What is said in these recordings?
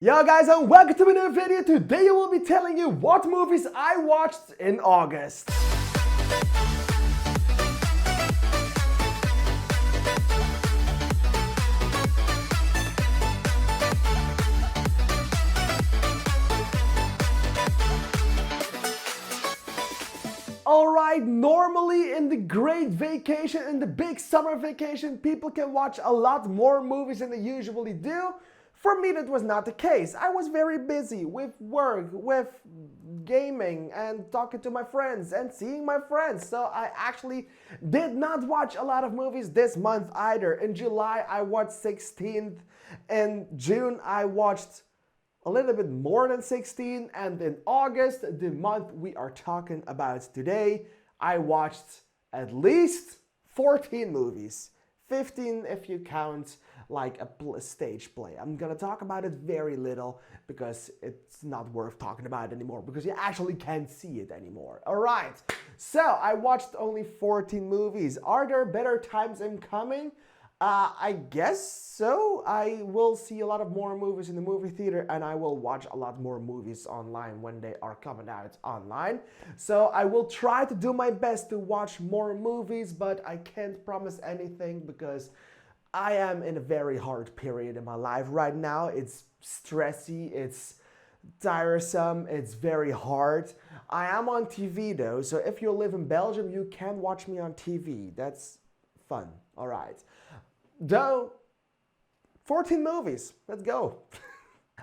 Yo guys, and welcome to a new video. Today I will be telling you what movies I watched in August. Alright, normally in the great vacation, in the big summer vacation, people can watch a lot more movies than they usually do. For me, that was not the case. I was very busy with work, with gaming, and talking to my friends and seeing my friends. So I actually did not watch a lot of movies this month either. In July, I watched 16th. In June, I watched a little bit more than 16, and in August, the month we are talking about today, I watched at least 14 movies. 15 if you count like a stage play. I'm gonna talk about it very little because it's not worth talking about anymore because you actually can't see it anymore. Alright, so I watched only 14 movies. Are there better times coming? I guess so. I will see a lot of more movies in the movie theater and I will watch a lot more movies online when they are coming out online. So I will try to do my best to watch more movies, but I can't promise anything because I am in a very hard period in my life right now. It's stressy, it's tiresome, it's very hard. I am on TV though, so if you live in Belgium, you can watch me on TV. That's fun. All right. Though, 14 movies. Let's go.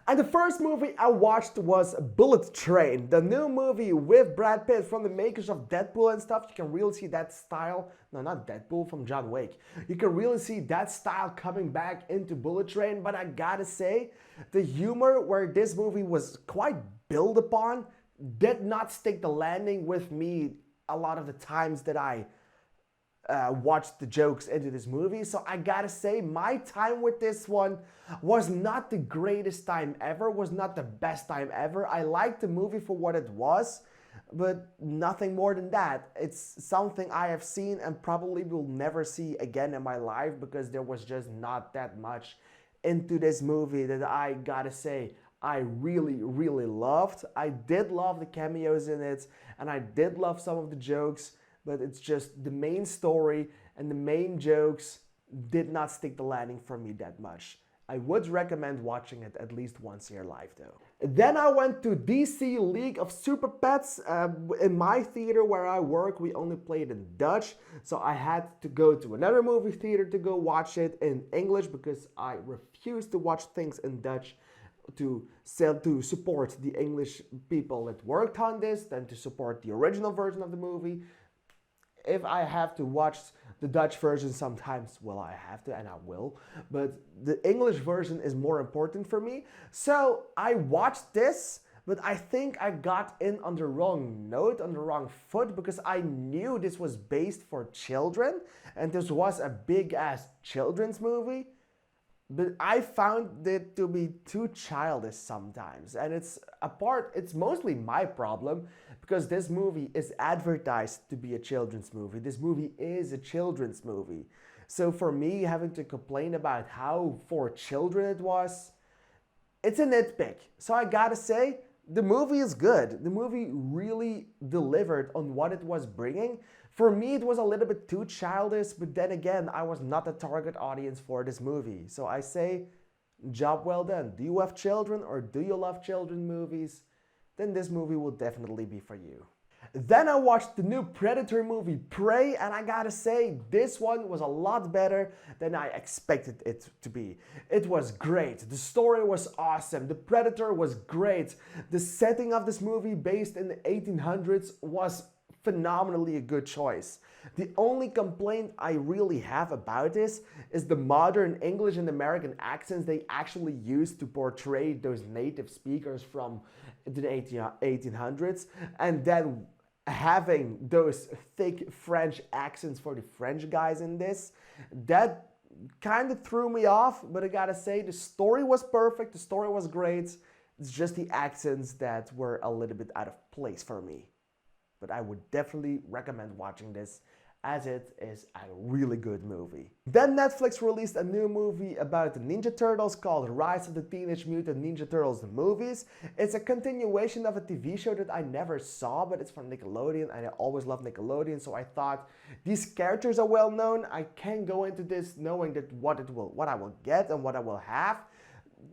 And the first movie I watched was Bullet Train, the new movie with Brad Pitt from the makers of Deadpool and stuff. You can really see that style. No, not Deadpool, from John Wick. You can really see that style coming back into Bullet Train, but I gotta say, the humor where this movie was quite built upon did not stick the landing with me a lot of the times that I watched the jokes into this movie. So I gotta say, my time with this one was not the greatest time ever, was not the best time ever. I liked the movie for what it was, but nothing more than that. It's something I have seen and probably will never see again in my life because there was just not that much into this movie that I gotta say I really, really loved. I did love the cameos in it and I did love some of the jokes, but it's just the main story and the main jokes did not stick the landing for me that much. I would recommend watching it at least once in your life though. Then I went to DC League of Super Pets. In my theater where I work, we only played in Dutch, so I had to go to another movie theater to go watch it in English because I refuse to watch things in Dutch to support the English people that worked on this than to support the original version of the movie. If I have to watch the Dutch version sometimes, well, I have to and I will, but the English version is more important for me. So I watched this, but I think I got in on the wrong note, on the wrong foot, because I knew this was based for children and this was a big ass children's movie. But I found it to be too childish sometimes, and it's mostly my problem because this movie is advertised to be a children's movie. This movie is a children's movie. So for me, having to complain about how for children it was, it's a nitpick. So I gotta say, the movie is good. The movie really delivered on what it was bringing. For me, it was a little bit too childish, but then again, I was not the target audience for this movie. So I say, job well done. Do you have children or do you love children movies? Then this movie will definitely be for you. Then I watched the new Predator movie, Prey, and I gotta say, this one was a lot better than I expected it to be. It was great. The story was awesome. The Predator was great. The setting of this movie based in the 1800s was phenomenally a good choice. The only complaint I really have about this is the modern English and American accents they actually use to portray those native speakers from the 1800s, and then having those thick French accents for the French guys in this, that kind of threw me off, but I gotta say the story was perfect, the story was great, it's just the accents that were a little bit out of place for me. But I would definitely recommend watching this as it is a really good movie. Then Netflix released a new movie about the Ninja Turtles called Rise of the Teenage Mutant Ninja Turtles the Movies. It's a continuation of a TV show that I never saw, but it's from Nickelodeon, and I always loved Nickelodeon, so I thought these characters are well known. I can go into this knowing that what I will get and what I will have.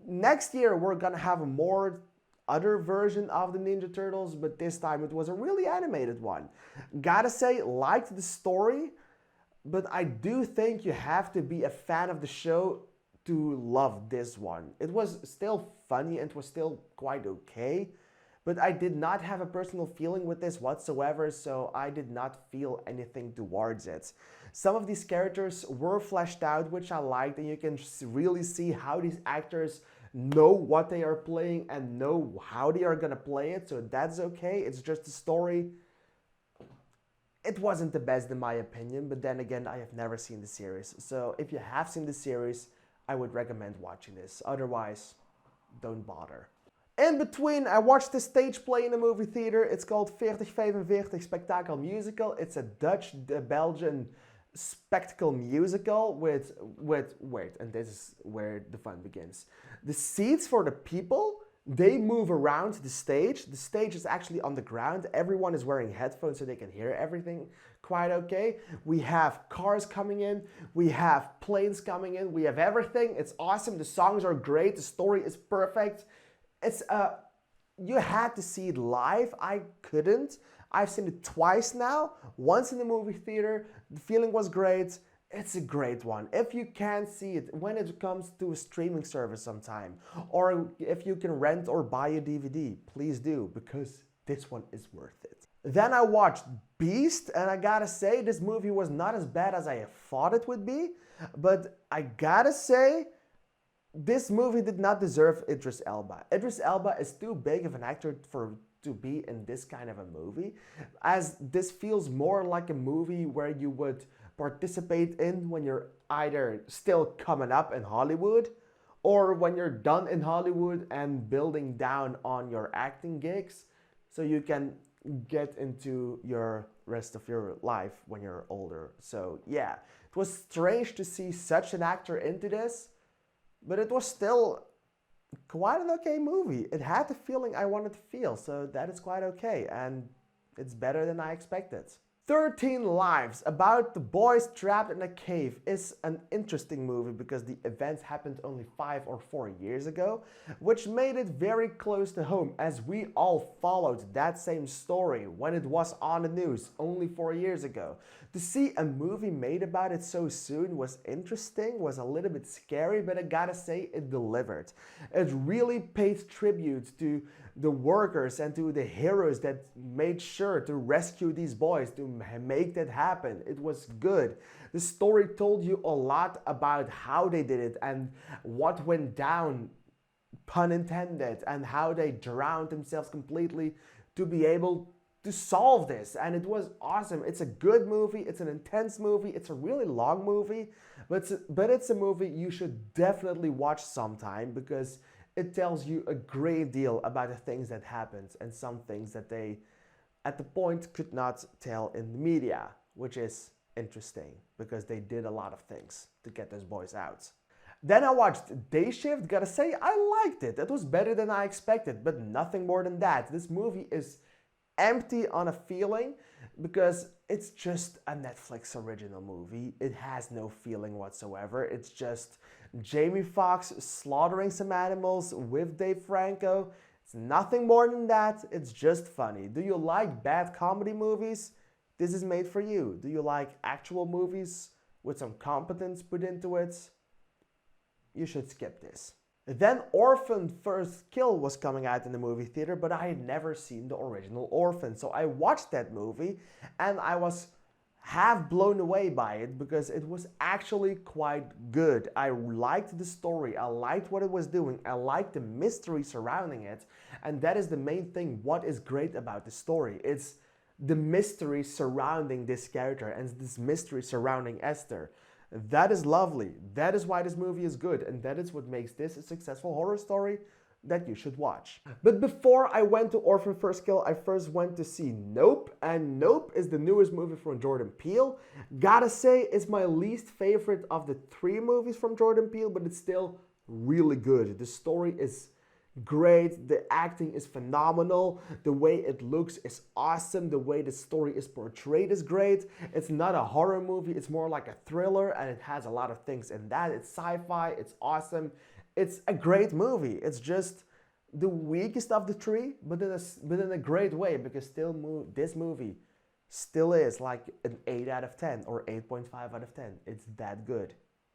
Next year we're gonna have a more other version of the Ninja Turtles, but this time it was a really animated one. Gotta say, liked the story, but I do think you have to be a fan of the show to love this one. It was still funny and it was still quite okay, but I did not have a personal feeling with this whatsoever, so I did not feel anything towards it. Some of these characters were fleshed out, which I liked, and you can really see how these actors know what they are playing and know how they are gonna play it, so that's okay. It's just a story. It wasn't the best in my opinion, but then again, I have never seen the series. So if you have seen the series, I would recommend watching this. Otherwise, don't bother. In between, I watched a stage play in a movie theater. It's called 4045 Spectacle Musical. It's a Dutch-Belgian spectacle musical with wait, and this is where the fun begins. The seats for the people, they move around the stage. The stage is actually on the ground. Everyone is wearing headphones so they can hear everything quite okay. We have cars coming in, we have planes coming in, we have everything. It's awesome. The songs are great, the story is perfect. It's you had to see it live. I couldn't. I've seen it twice now, once in the movie theater. The feeling was great. It's a great one. If you can see it when it comes to a streaming service sometime, or if you can rent or buy a DVD, please do, because this one is worth it. Then I watched Beast, and I gotta say, this movie was not as bad as I thought it would be, but I gotta say, this movie did not deserve Idris Elba. Idris Elba is too big of an actor to be in this kind of a movie, as this feels more like a movie where you would participate in when you're either still coming up in Hollywood or when you're done in Hollywood and building down on your acting gigs so you can get into your rest of your life when you're older. So yeah, it was strange to see such an actor into this, but it was still quite an okay movie. It had the feeling I wanted to feel, so that is quite okay, and it's better than I expected. 13 Lives, about the boys trapped in a cave, is an interesting movie because the events happened only 5 or 4 years ago, which made it very close to home, as we all followed that same story when it was on the news only 4 years ago. To see a movie made about it so soon was interesting, was a little bit scary, but I gotta say it delivered. It really paid tribute to the workers and to the heroes that made sure to rescue these boys, to make that happen. It was good. The story told you a lot about how they did it and what went down, pun intended, and how they drowned themselves completely to be able to solve this. And it was awesome. It's a good movie, it's an intense movie, it's a really long movie, but it's a movie you should definitely watch sometime because it tells you a great deal about the things that happened and some things that they at the point could not tell in the media, which is interesting because they did a lot of things to get those boys out. Then I watched Day Shift. Gotta say, I liked it. It was better than I expected, but nothing more than that. This movie is empty on a feeling because it's just a Netflix original movie. It has no feeling whatsoever. It's just Jamie Foxx slaughtering some animals with Dave Franco. It's nothing more than that. It's just funny. Do you like bad comedy movies? This is made for you. Do you like actual movies with some competence put into it? You should skip this. Then Orphan First Kill was coming out in the movie theater, but I had never seen the original Orphan. So I watched that movie and I was half blown away by it because it was actually quite good. I liked the story, I liked what it was doing, I liked the mystery surrounding it, and that is the main thing. What is great about the story? It's the mystery surrounding this character and this mystery surrounding Esther. That is lovely. That is why this movie is good, and that is what makes this a successful horror story that you should watch. But before I went to Orphan First Kill, I first went to see Nope, and Nope is the newest movie from Jordan Peele. Gotta say, it's my least favorite of the 3 movies from Jordan Peele, but it's still really good. The story is great, the acting is phenomenal, the way it looks is awesome, the way the story is portrayed is great. It's not a horror movie, it's more like a thriller, and it has a lot of things in that. It's sci-fi, it's awesome, it's a great movie. It's just the weakest of the 3, but in a great way, because this movie still is like an 8 out of 10 or 8.5 out of 10. It's that good.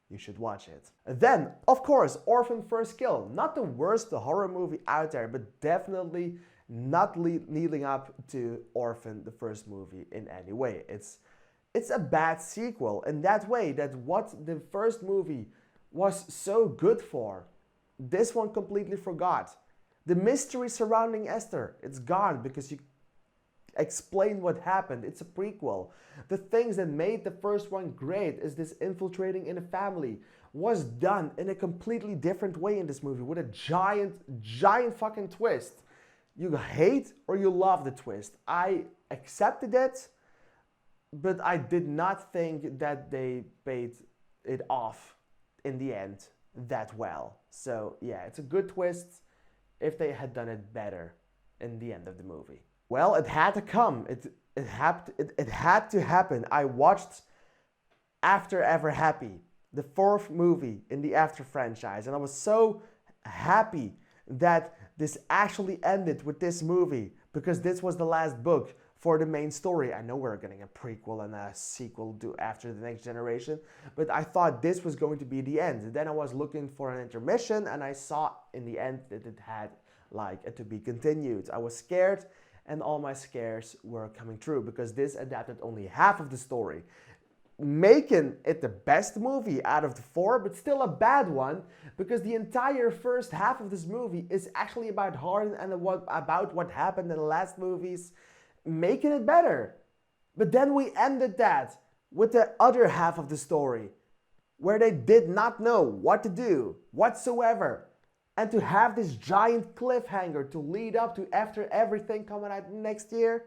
You should watch it. Then, of course, Orphan First Kill. Not the worst horror movie out there, but definitely not leading up to Orphan, the first movie, in any way. It's a bad sequel in that way, that what the first movie was so good for, this one completely forgot. The mystery surrounding Esther, it's gone because you explain what happened. It's a prequel. The things that made the first one great is this infiltrating in a family was done in a completely different way in this movie with a giant fucking twist. You hate or you love the twist. I accepted it, but I did not think that they paid it off in the end that well. So yeah, it's a good twist if they had done it better in the end of the movie. Well, it had to come. It had to happen. I watched After Ever Happy, the 4th movie in the After franchise, and I was so happy that this actually ended with this movie, because this was the last book for the main story. I know we're getting a prequel and a sequel to After the Next Generation, but I thought this was going to be the end. Then I was looking for an intermission, and I saw in the end that it had like a to be continued. I was scared, and all my scares were coming true, because this adapted only half of the story, making it the best movie out of the 4, but still a bad one, because the entire first half of this movie is actually about Harlan and about what happened in the last movies, making it better. But then we ended that with the other half of the story, where they did not know what to do whatsoever. And to have this giant cliffhanger to lead up to After Everything coming out next year,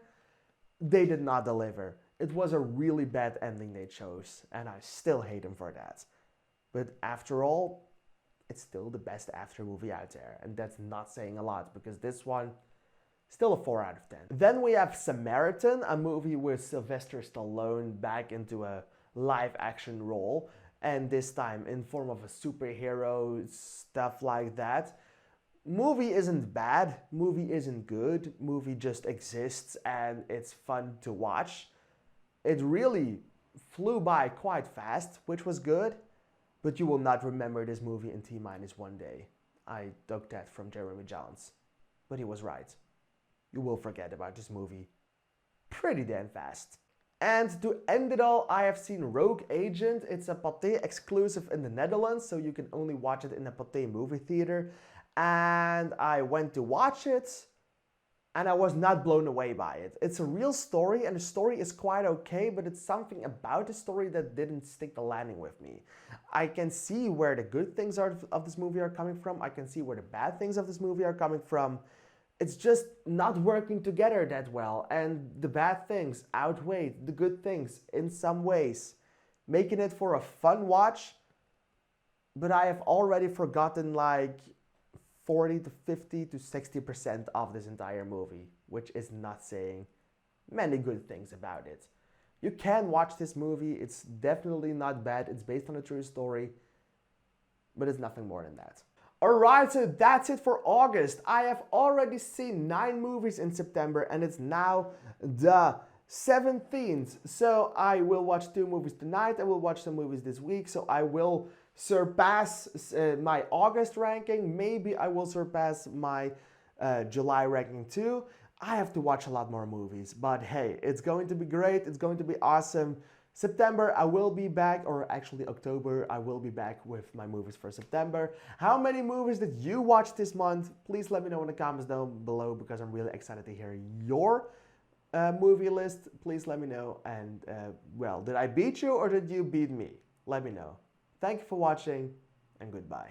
they did not deliver. It was a really bad ending they chose, and I still hate them for that. But after all, it's still the best After movie out there, and that's not saying a lot, because this one, still a 4 out of 10. Then we have Samaritan, a movie with Sylvester Stallone back into a live action role, and this time in form of a superhero, stuff like that. Movie isn't bad, movie isn't good, movie just exists and it's fun to watch. It really flew by quite fast, which was good, but you will not remember this movie in T-1 day. I took that from Jeremy Jahns, but he was right. You will forget about this movie pretty damn fast. And to end it all, I have seen Rogue Agent. It's a Pathé exclusive in the Netherlands, so you can only watch it in a Pathé movie theater. And I went to watch it, and I was not blown away by it. It's a real story, and the story is quite okay, but it's something about the story that didn't stick the landing with me. I can see where the good things of this movie are coming from. I can see where the bad things of this movie are coming from. It's just not working together that well, and the bad things outweigh the good things in some ways, making it for a fun watch, but I have already forgotten like 40 to 50 to 60% of this entire movie, which is not saying many good things about it. You can watch this movie, it's definitely not bad, it's based on a true story, but it's nothing more than that. Alright, so that's it for August. I have already seen 9 movies in September, and it's now the 17th. So I will watch 2 movies tonight, I will watch some movies this week, so I will surpass my August ranking. Maybe I will surpass my July ranking too. I have to watch a lot more movies, but hey, it's going to be great, it's going to be awesome. September, I will be back, or actually October, I will be back with my movies for September. How many movies did you watch this month? Please let me know in the comments down below, because I'm really excited to hear your movie list. Please let me know. And well, did I beat you or did you beat me? Let me know. Thank you for watching, and goodbye.